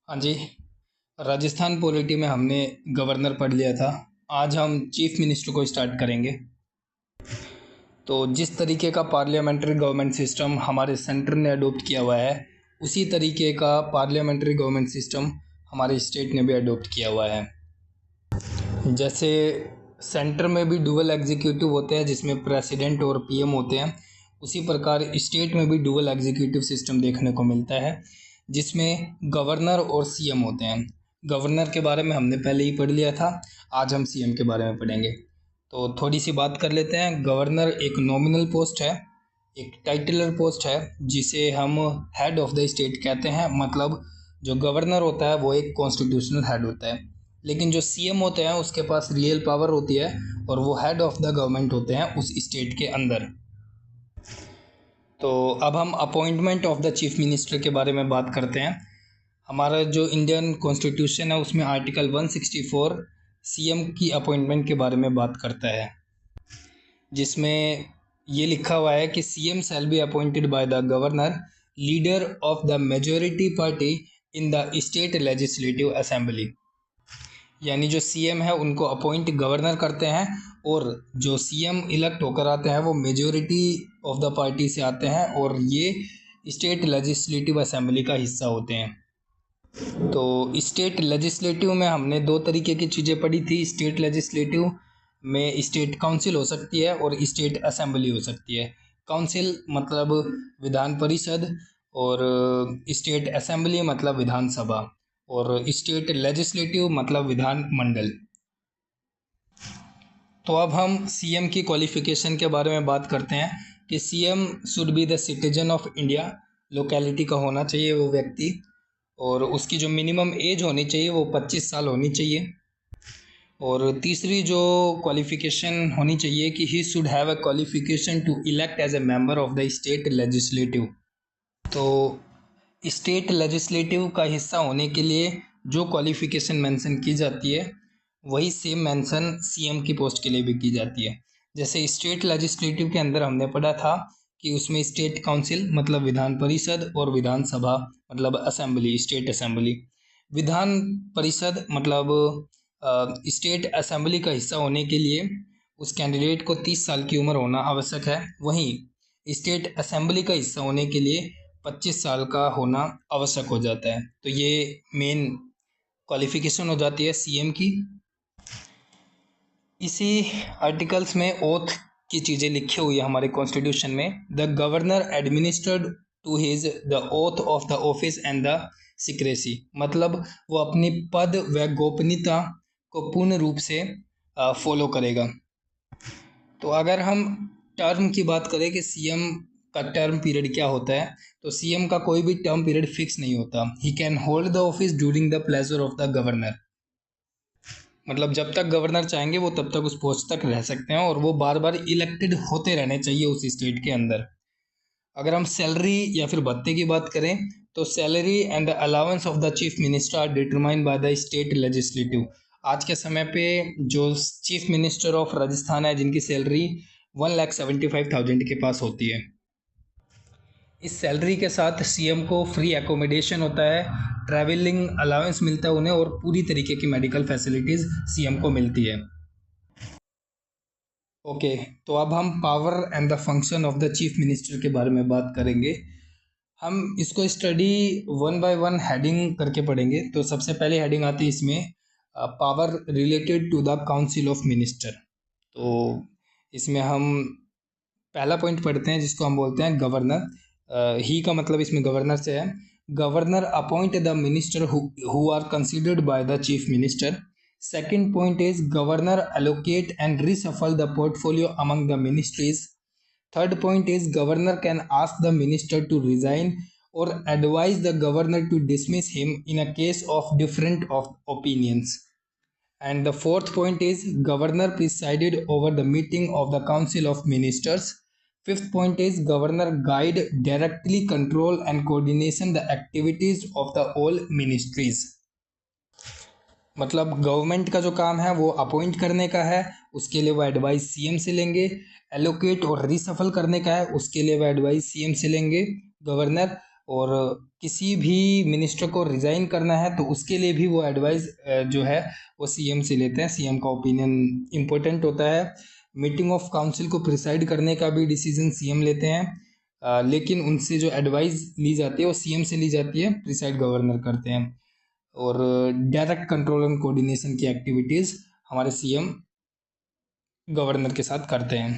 हाँ जी। राजस्थान पॉलिटी में हमने गवर्नर पढ़ लिया था। आज हम चीफ मिनिस्टर को स्टार्ट करेंगे। तो जिस तरीके का पार्लियामेंट्री गवर्नमेंट सिस्टम हमारे सेंटर ने अडोप्ट किया हुआ है, उसी तरीके का पार्लियामेंट्री गवर्नमेंट सिस्टम हमारे स्टेट ने भी अडोप्ट किया हुआ है। जैसे सेंटर में भी डुअल एग्जीक्यूटिव होते हैं जिसमें प्रेसिडेंट और पीएम होते हैं, उसी प्रकार स्टेट में भी डुअल एग्जीक्यूटिव सिस्टम देखने को मिलता है जिसमें गवर्नर और सीएम होते हैं। गवर्नर के बारे में हमने पहले ही पढ़ लिया था, आज हम सीएम के बारे में पढ़ेंगे। तो थोड़ी सी बात कर लेते हैं। गवर्नर एक नॉमिनल पोस्ट है, एक टाइटलर पोस्ट है जिसे हम हेड ऑफ द स्टेट कहते हैं। मतलब जो गवर्नर होता है वो एक कॉन्स्टिट्यूशनल हेड होता है, लेकिन जो सीएम होते हैं उसके पास रियल पावर होती है और वो हेड ऑफ द गवर्नमेंट होते हैं उस स्टेट के अंदर। तो अब हम appointment of the chief minister के बारे में बात करते हैं। हमारा जो इंडियन कॉन्स्टिट्यूशन है उसमें आर्टिकल 164 सीएम की अपॉइंटमेंट के बारे में बात करता है, जिसमें ये लिखा हुआ है कि CM shall be appointed by the governor leader of the majority party in the state legislative assembly. यानी जो सीएम है उनको अपॉइंट गवर्नर करते हैं और जो सीएम इलेक्ट होकर आते हैं वो मेजॉरिटी ऑफ द पार्टी से आते हैं और ये स्टेट लेजिस्लेटिव असेंबली का हिस्सा होते हैं। तो स्टेट लेजिस्लेटिव में हमने दो तरीके की चीज़ें पढ़ी थी। स्टेट लेजिस्लेटिव में स्टेट काउंसिल हो सकती है और स्टेट असेंबली हो सकती है। काउंसिल मतलब विधान परिषद और स्टेट असेंबली मतलब विधानसभा और स्टेट लेजिस्लेटिव मतलब विधान मंडल। तो अब हम सीएम की क्वालिफिकेशन के बारे में बात करते हैं कि CM should be the citizen of India, locality का होना चाहिए वो व्यक्ति, और उसकी जो मिनिमम एज होनी चाहिए वो 25 साल होनी चाहिए। और तीसरी जो क्वालिफिकेशन होनी चाहिए कि he should have a qualification to elect as a member of the state legislative. तो स्टेट लेजिस्लेटिव का हिस्सा होने के लिए जो क्वालिफिकेशन मेंशन की जाती है वही सेम मेंशन सीएम की पोस्ट के लिए भी की जाती है। जैसे स्टेट लेजिस्लेटिव के अंदर हमने पढ़ा था कि उसमें स्टेट काउंसिल मतलब विधान परिषद और विधानसभा मतलब assembly, state assembly. Vidhan Parishad मतलब स्टेट असेंबली का हिस्सा होने के लिए उस कैंडिडेट को 30 साल की उम्र होना आवश्यक है। वहीं स्टेट असेंबली का हिस्सा होने के लिए 25 साल का होना आवश्यक हो जाता है। तो ये मेन क्वालिफिकेशन हो जाती है सीएम की। इसी आर्टिकल्स में ओथ की चीज़ें लिखी हुई है हमारे कॉन्स्टिट्यूशन में। The governor administered to his the oath of the office and the secrecy. मतलब वो अपनी पद व गोपनीयता को पूर्ण रूप से फॉलो करेगा। तो अगर हम टर्म की बात करें कि सीएम का टर्म पीरियड क्या होता है, तो सीएम का कोई भी टर्म पीरियड फिक्स नहीं होता। He can hold the office during the pleasure of the governor. मतलब जब तक गवर्नर चाहेंगे वो तब तक उस पोस्ट तक रह सकते हैं और वो बार बार इलेक्टेड होते रहने चाहिए उस स्टेट के अंदर। अगर हम सैलरी या फिर भत्ते की बात करें तो salary and the allowance of the chief minister are determined by the state legislative. आज के समय पे जो चीफ मिनिस्टर ऑफ राजस्थान है जिनकी सैलरी 1,75,000 के पास होती है। इस सैलरी के साथ सीएम को फ्री एकोमोडेशन होता है, ट्रैवलिंग अलाउंस मिलता है उन्हें और पूरी तरीके की मेडिकल फैसिलिटीज़ सीएम को मिलती है। ओके, तो अब हम power and the function of the chief minister के बारे में बात करेंगे। हम इसको study one by one heading करके पढ़ेंगे। तो सबसे पहले हेडिंग आती है इसमें power related to the council of minister. तो इसमें हम पहला पॉइंट पढ़ते हैं जिसको हम बोलते हैं गवर्नर। ही का मतलब इसमें गवर्नर से है। Governor appoint the minister who are considered by the chief minister. Second point is governor allocate and reshuffle the portfolio among the ministries. Third point is governor can ask the minister to resign or advise the governor to dismiss him in a case of different of opinions. And the fourth point is governor presided over the meeting of the council of ministers. Fifth point is governor guide, directly control and coordination the activities of the all ministries. मतलब government का जो काम है वो appoint करने का है, उसके लिए वो एडवाइस सीएम से लेंगे। एलोकेट और रिसफल करने का है, उसके लिए वो एडवाइस सीएम से लेंगे गवर्नर। और किसी भी मिनिस्टर को रिज़ाइन करना है तो उसके लिए भी वो एडवाइस जो है वो सीएम से लेते हैं। सीएम का ओपिनियन इम्पोर्टेंट होता है। मीटिंग ऑफ काउंसिल को प्रिसाइड करने का भी डिसीजन सीएम लेते हैं, लेकिन उनसे जो एडवाइस ली जाती है वो सीएम से ली जाती है, प्रिसाइड गवर्नर करते हैं। और डायरेक्ट कंट्रोल एंड कोऑर्डिनेशन की एक्टिविटीज़ हमारे सीएम गवर्नर के साथ करते हैं।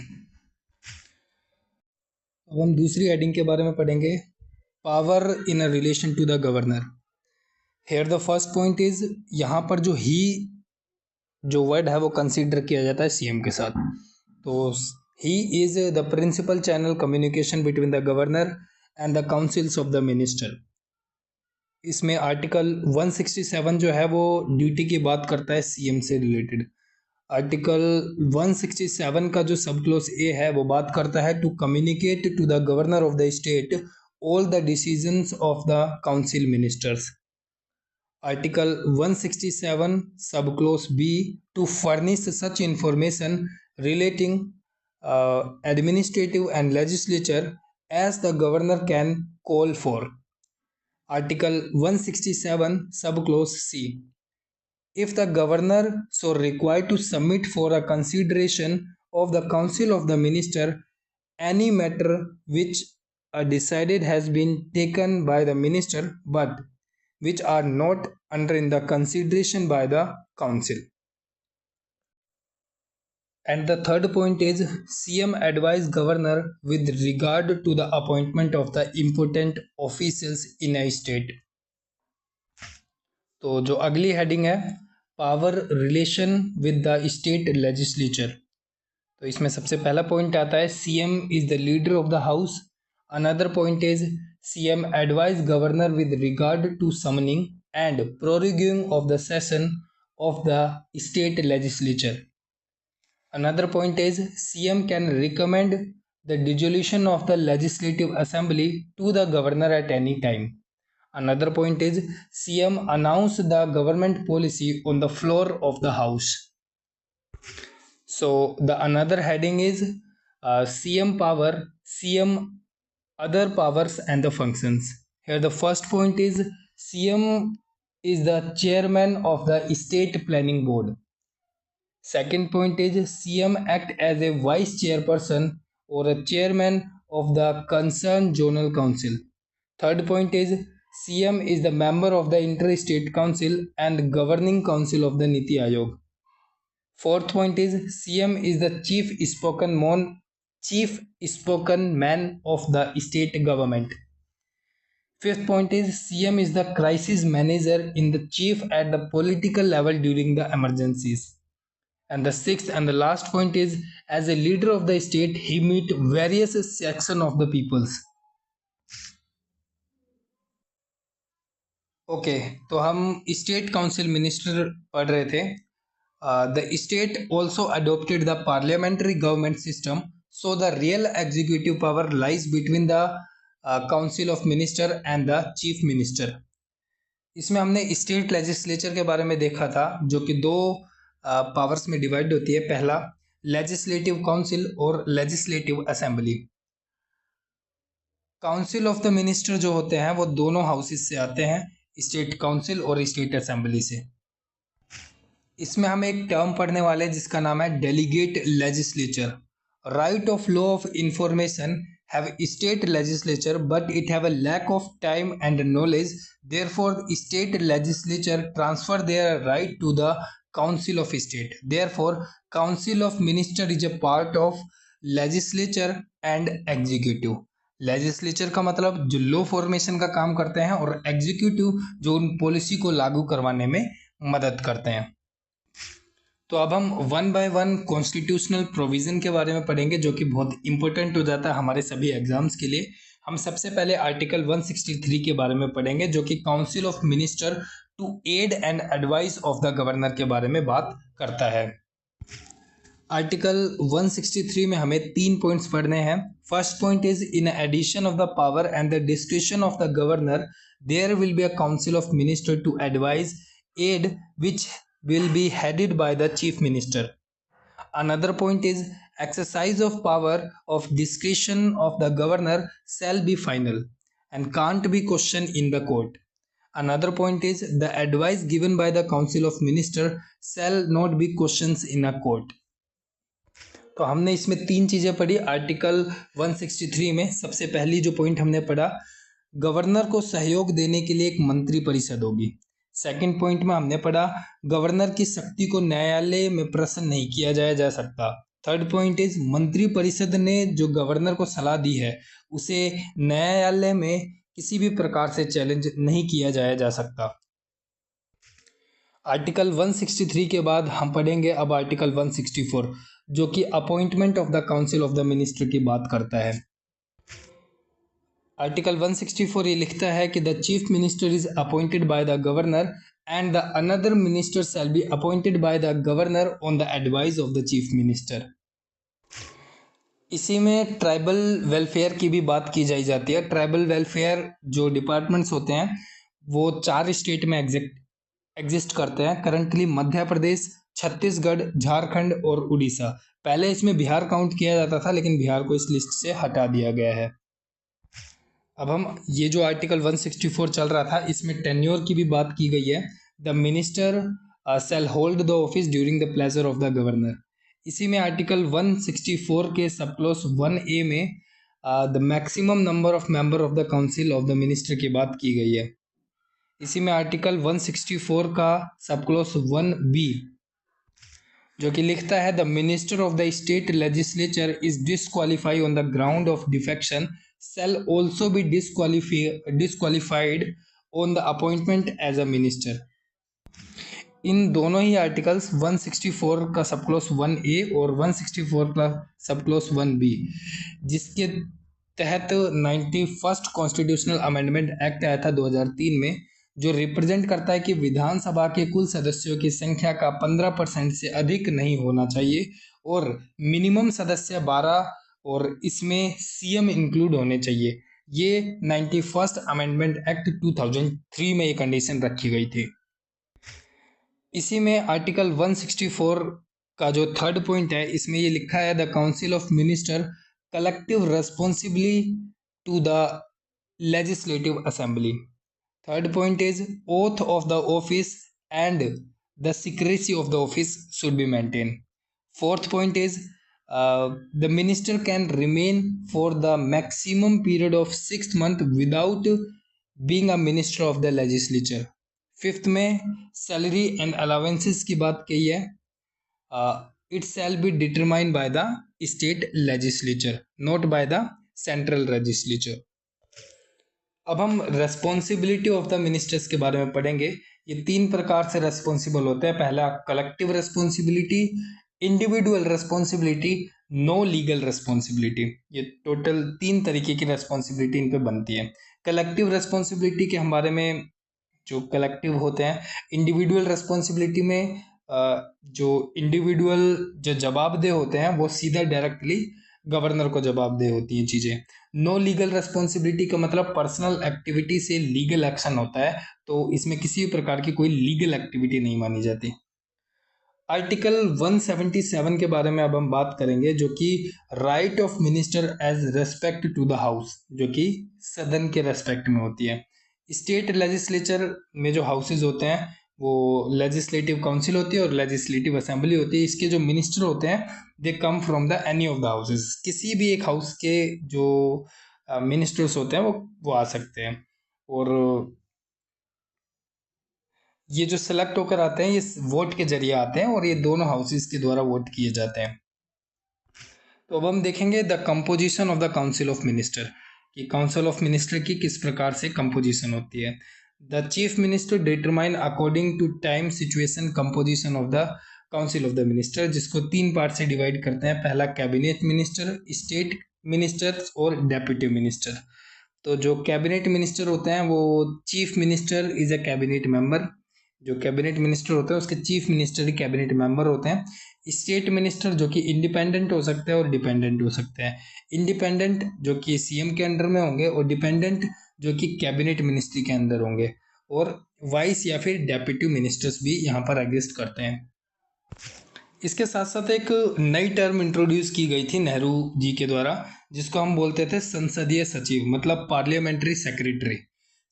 अब हम दूसरी हेडिंग के बारे में पढ़ेंगे, power in a relation to the governor. Here the first point is, यहाँ पर जो वर्ड है वो कंसीडर किया जाता है सीएम के साथ। तो he is the principal channel communication between the governor and the councils of the minister. इसमें आर्टिकल 167 जो है वो ड्यूटी की बात करता है सीएम से रिलेटेड। आर्टिकल 167 का जो सब क्लोज ए है वो बात करता है to communicate to the governor of the state all the decisions of the council ministers. Article 167 sub clause B to furnish such information relating administrative and legislature as the governor can call for. Article 167 subclause C. If the governor so required to submit for a consideration of the council of the minister any matter which decided has been taken by the minister but which are not under in the consideration by the council. And the third point is CM advise governor with regard to the appointment of the important officials in a state. तो जो अगली heading है, power relation with the state legislature. तो इसमें सबसे पहला point आता है CM is the leader of the house. Another point is CM advise governor with regard to summoning and proroguing of the session of the state legislature. Another point is CM can recommend the dissolution of the legislative assembly to the governor at any time. Another point is CM announce the government policy on the floor of the house. So the another heading is CM power, CM other powers and the functions. Here the first point is CM is the chairman of the state planning board. Second point is CM act as a vice chairperson or a chairman of the concerned zonal council. Third point is CM is the member of the interstate council and governing council of the Niti Aayog. Fourth point is CM is the chief spoken man of the state government. Fifth point is CM is the crisis manager in the chief at the political level during the emergencies. And the sixth and the last point is as a leader of the state he meet various section of the peoples. Okay, तो हम state council minister पढ़ रहे थे। The state also adopted the parliamentary government system, so the real executive power lies between the council of minister and the chief minister. इसमें हमने state legislature के बारे में देखा था, जो कि दो पावर्स में डिवाइड होती है। पहला लेजिस्लेटिव काउंसिल और legislative assembly. Council of the minister जो होते हैं वो दोनों हाउसेस से आते हैं, स्टेट काउंसिल और स्टेट असेंबली से। इसमें हम एक टर्म पढ़ने वाले हैं जिसका नाम है delegate legislature. Right of law of information have state legislature but it have a lack of time and knowledge, therefore state legislature transfer their right to the council of state. Therefore council of minister is a part of legislature and executive. Legislature का मतलब जो law formation का काम करते हैं और executive जो उन पॉलिसी को लागू करवाने में मदद करते हैं। तो अब हम one by one constitutional provision के बारे में पढ़ेंगे, जो कि बहुत इंपॉर्टेंट हो जाता है हमारे सभी एग्जाम्स के लिए। हम सबसे पहले आर्टिकल 163 के बारे में पढ़ेंगे, जो कि council of minister to aid and advice of the governor के बारे में बात करता है। आर्टिकल 163 में हमें 3 पॉइंट्स पढ़ने हैं। First point is in addition of the power and the description of the governor there will be a council of minister to advise aid which will be headed by the chief minister. Another point is exercise of power of discretion of the governor shall be final. and can't be questioned in the court. Another point is the advice given by the Council of Minister shall not be questioned in a court. तो हमने इसमें 3 चीज़ें पढ़ी। Article 163 में सबसे पहली जो point हमने पढ़ा, गवर्नर को सहयोग देने के लिए एक मंत्री परिषद होगी। सेकंड पॉइंट में हमने पढ़ा गवर्नर की शक्ति को न्यायालय में प्रश्न नहीं किया जा सकता। थर्ड पॉइंट इज मंत्री परिषद ने जो गवर्नर को सलाह दी है उसे न्यायालय में किसी भी प्रकार से चैलेंज नहीं किया जा सकता। आर्टिकल 163 के बाद हम पढ़ेंगे अब आर्टिकल 164 जो कि appointment of the council of the minister की बात करता है। आर्टिकल 164 ये लिखता है कि the chief minister is appointed by the governor and the another minister shall be appointed by the governor on the advice of the chief minister. इसी में ट्राइबल वेलफेयर की भी बात की जाती है। ट्राइबल वेलफेयर जो डिपार्टमेंट्स होते हैं वो 4 स्टेट में एग्जिस्ट करते हैं करंटली, मध्य प्रदेश, छत्तीसगढ़, झारखंड और उड़ीसा। पहले इसमें बिहार काउंट किया जाता था लेकिन बिहार को इस लिस्ट से हटा दिया गया है। अब हम ये जो आर्टिकल 164 चल रहा था इसमें टेन्योर की भी बात की गई है। The minister shall hold the office during the pleasure of the governor. इसी में आर्टिकल 164 के सब क्लॉज 1A में the maximum number of member of the council of the minister की बात की गई है। इसी में आर्टिकल 164 का सब क्लॉज 1B जो कि लिखता है the minister of the state legislature is disqualify on the ground of defection shall also be disqualified on the appointment as a minister। इन दोनों ही आर्टिकल्स 164 का सब क्लॉज 1A और 164 का sub clause 1B जिसके तहत 91st कॉन्स्टिट्यूशनल अमेंडमेंट एक्ट आया था 2003 में, जो रिप्रेजेंट करता है कि विधानसभा के कुल सदस्यों की संख्या का 15% से अधिक नहीं होना चाहिए और मिनिमम सदस्य 12 और इसमें सीएम इंक्लूड होने चाहिए। ये 91st अमेंडमेंट एक्ट 2003 में ये कंडीशन रखी गई थी। इसी में आर्टिकल 164 का जो थर्ड पॉइंट है इसमें ये लिखा है the council of minister collective responsibility to the legislative assembly. Third point is oath of the office and the secrecy of the office should be maintain. Fourth point is the minister can remain for the maximum period of 6 months without being a minister of the legislature। Fifth में salary and allowances की बात कही है, it shall be determined by the state legislature not by the central legislature. अब हम responsibility of the ministers के बारे में पढ़ेंगे। ये 3 प्रकार से रेस्पॉन्सिबल होते हैं। पहला collective responsibility, individual responsibility, no legal responsibility. ये टोटल 3 तरीके की रेस्पॉन्सिबिलिटी इन पे बनती है। कलेक्टिव रेस्पॉन्सिबिलिटी के हमारे में जो कलेक्टिव होते हैं, इंडिविजुअल रेस्पॉन्सिबिलिटी में जो इंडिविजुअल जो जवाबदेह होते हैं वो सीधा डायरेक्टली गवर्नर को जवाबदेह होती हैं चीज़ें। नो लीगल रेस्पॉन्सिबिलिटी का मतलब पर्सनल एक्टिविटी से लीगल एक्शन होता है, तो इसमें किसी भी प्रकार की कोई लीगल एक्टिविटी नहीं मानी जाती। आर्टिकल 177 के बारे में अब हम बात करेंगे जो कि right of minister as respect to the house, जो कि सदन के रेस्पेक्ट में होती है। स्टेट लेजिस्लेचर में जो हाउसेज होते हैं वो लेजिस्लेटिव काउंसिल होती है और लेजिस्लेटिव असेंबली होती है। इसके जो मिनिस्टर होते हैं they come from the any of the houses. किसी भी एक हाउस के जो मिनिस्टर्स होते हैं वो आ सकते हैं और ये जो सेलेक्ट होकर आते हैं ये वोट के जरिए आते हैं और ये दोनों हाउसेस के द्वारा वोट किए जाते हैं। तो अब हम देखेंगे the composition of the council of minister कि काउंसिल ऑफ मिनिस्टर की किस प्रकार से कंपोजिशन होती है। The chief minister determine according to time situation composition of the council of the minister, जिसको 3 पार्ट से डिवाइड करते हैं। पहला कैबिनेट मिनिस्टर, स्टेट मिनिस्टर्स और डेप्यूटी मिनिस्टर। तो जो कैबिनेट मिनिस्टर होते हैं वो chief minister is a cabinet member. जो कैबिनेट मिनिस्टर होते हैं उसके चीफ मिनिस्टर ही कैबिनेट मेंबर होते हैं। स्टेट मिनिस्टर जो कि इंडिपेंडेंट हो सकते हैं और डिपेंडेंट हो सकते हैं। इंडिपेंडेंट जो कि सीएम के अंडर में होंगे और डिपेंडेंट जो कि कैबिनेट मिनिस्ट्री के अंदर होंगे, और वाइस या फिर डेप्यूटी मिनिस्टर्स भी यहाँ पर एग्जिस्ट करते हैं। इसके साथ साथ एक नई टर्म इंट्रोड्यूस की गई थी नेहरू जी के द्वारा जिसको हम बोलते थे संसदीय सचिव, मतलब पार्लियामेंट्री सेक्रेटरी।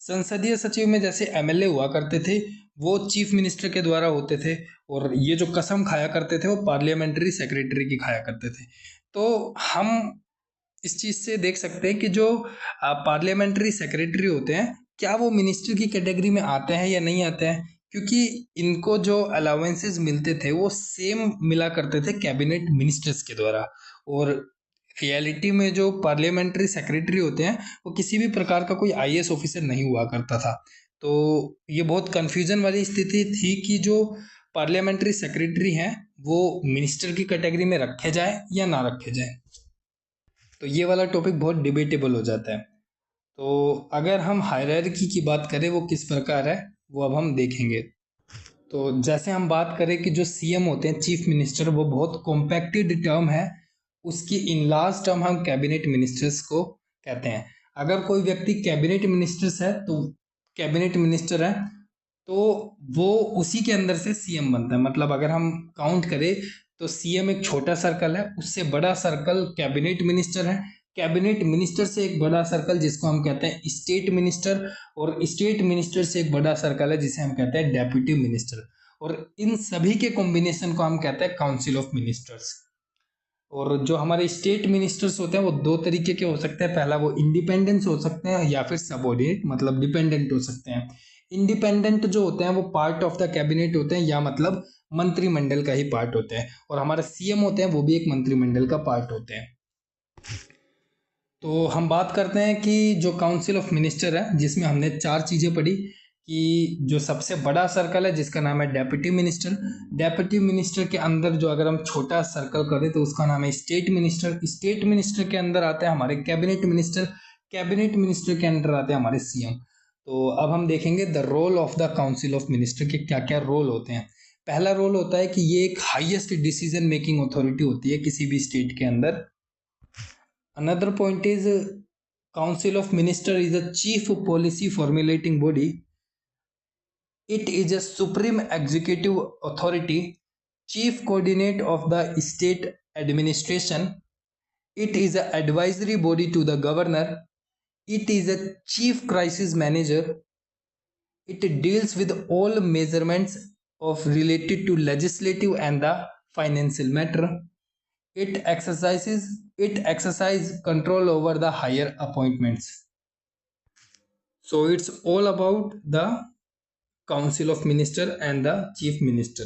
संसदीय सचिव में जैसे एमएलए हुआ करते थे, वो चीफ मिनिस्टर के द्वारा होते थे, और ये जो कसम खाया करते थे वो पार्लियामेंट्री सेक्रेटरी की खाया करते थे। तो हम इस चीज़ से देख सकते हैं कि जो पार्लियामेंट्री सेक्रेटरी होते हैं, क्या वो मिनिस्टर की कैटेगरी में आते हैं या नहीं आते हैं, क्योंकि इनको जो अलाउंसेस मिलते थे वो सेम मिला करते थे कैबिनेट मिनिस्टर्स के द्वारा। और रियलिटी में जो पार्लियामेंट्री सेक्रेटरी होते हैं वो किसी भी प्रकार का कोई आईएएस ऑफिसर नहीं हुआ करता था। तो ये बहुत कन्फ्यूजन वाली स्थिति थी कि जो पार्लियामेंट्री सेक्रेटरी हैं वो मिनिस्टर की कैटेगरी में रखे जाए या ना रखे जाए। तो ये वाला टॉपिक बहुत डिबेटेबल हो जाता है। तो अगर हम हायरार्की की बात करें वो किस प्रकार है, वो अब हम देखेंगे। तो जैसे हम बात करें कि जो सीएम होते हैं, चीफ मिनिस्टर, वो बहुत कॉम्पैक्टेड टर्म है, उसकी इन लास्ट टर्म हम कैबिनेट मिनिस्टर्स को कहते हैं। अगर कोई व्यक्ति कैबिनेट मिनिस्टर्स है तो कैबिनेट मिनिस्टर है तो वो उसी के अंदर से सीएम बनता है। मतलब अगर हम काउंट करें तो सीएम एक छोटा सर्कल है, उससे बड़ा सर्कल कैबिनेट मिनिस्टर है, कैबिनेट मिनिस्टर से एक बड़ा सर्कल जिसको हम कहते हैं स्टेट मिनिस्टर, और स्टेट मिनिस्टर से एक बड़ा सर्कल है जिसे हम कहते हैं डेप्यूटी मिनिस्टर, और इन सभी के कॉम्बिनेशन को हम कहते हैं काउंसिल ऑफ मिनिस्टर्स। और जो हमारे स्टेट मिनिस्टर्स होते हैं वो दो तरीके के हो सकते हैं। पहला वो इंडिपेंडेंस हो सकते हैं या फिर सबऑर्डिनेट मतलब डिपेंडेंट हो सकते हैं। इंडिपेंडेंट जो होते हैं वो पार्ट ऑफ द कैबिनेट होते हैं या मतलब मंत्रिमंडल का ही पार्ट होते हैं, और हमारे सीएम होते हैं वो भी एक मंत्रिमंडल का पार्ट होते हैं। तो हम बात करते हैं कि जो काउंसिल ऑफ मिनिस्टर है, जिसमें हमने चार चीज़ें पढ़ी कि जो सबसे बड़ा सर्कल है जिसका नाम है डेप्यूटी मिनिस्टर, डेप्यूटी मिनिस्टर के अंदर जो अगर हम छोटा सर्कल करें तो उसका नाम है स्टेट मिनिस्टर, स्टेट मिनिस्टर के अंदर आते हैं हमारे कैबिनेट मिनिस्टर, कैबिनेट मिनिस्टर के अंदर आते हैं हमारे सीएम। तो अब हम देखेंगे the role of the council of minister के क्या क्या रोल होते हैं। पहला रोल होता है कि ये एक हाईएस्ट डिसीजन मेकिंग अथॉरिटी होती है किसी भी स्टेट के अंदर। Another point is Council of Minister is a chief policy formulating body. It is a supreme executive authority, chief coordinate of the state administration. It is an advisory body to the governor. It is a chief crisis manager. It deals with all measurements of related to legislative and the financial matter. It exercise control over the higher appointments. So it's all about the council of minister and the chief minister.